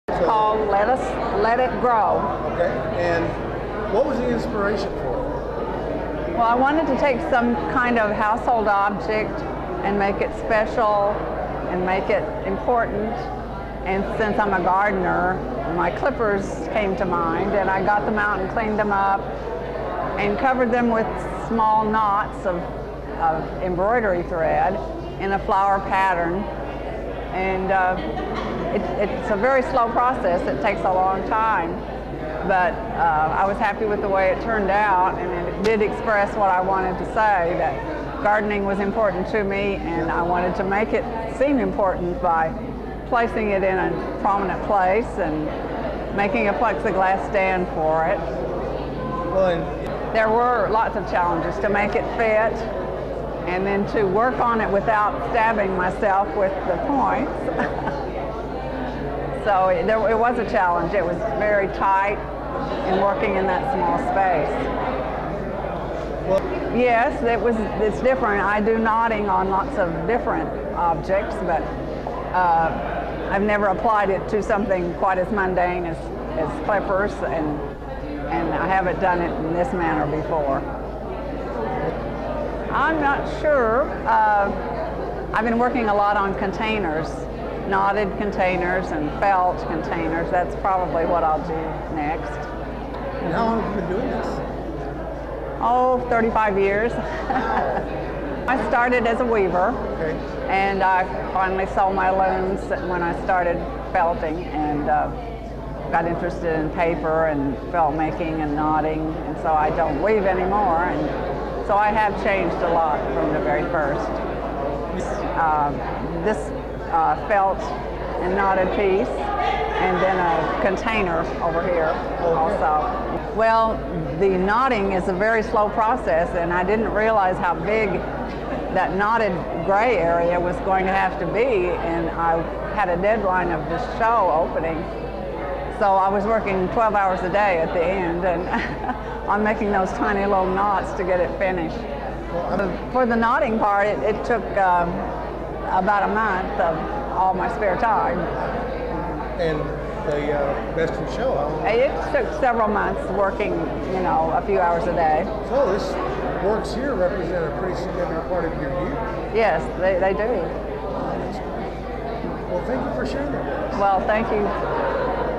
It's called Let It Grow. Okay, and what was the inspiration for it? Well, I wanted to take some kind of household object and make it special and make it important. And since I'm a gardener, my clippers came to mind, and I got them out and cleaned them up and covered them with small knots of embroidery thread in a flower pattern. And it's a very slow process. It takes a long time, but I was happy with the way it turned out, and it did express what I wanted to say, that gardening was important to me, and I wanted to make it seem important by placing it in a prominent place and making a plexiglass stand for it. There were lots of challenges to make it fit, and then to work on it without stabbing myself with the points. So it was a challenge. It was very tight in working in that small space. Yes, it's different. I do knotting on lots of different objects, but I've never applied it to something quite as mundane as clippers, and I haven't done it in this manner before. I'm not sure. I've been working a lot on containers, knotted containers and felt containers. That's probably what I'll do next. And how long have you been doing this? Oh, 35 years. I started as a weaver, okay, and I finally sold my looms when I started felting, and got interested in paper and felt making and knotting, and so I don't weave anymore. And so I have changed a lot from the very first. This felt and knotted piece, and then a container over here also. Well, the knotting is a very slow process, and I didn't realize how big that knotted gray area was going to have to be, and I had a deadline of this show opening. So I was working 12 hours a day at the end, and I'm making those tiny little knots to get it finished. For the knotting part, it took about a month of all my spare time. And the best in show, how long? It took several months working, you know, a few hours a day. So this works here represent a pretty significant part of your year. Yes, they do. Well, thank you for sharing that with us. Well, thank you.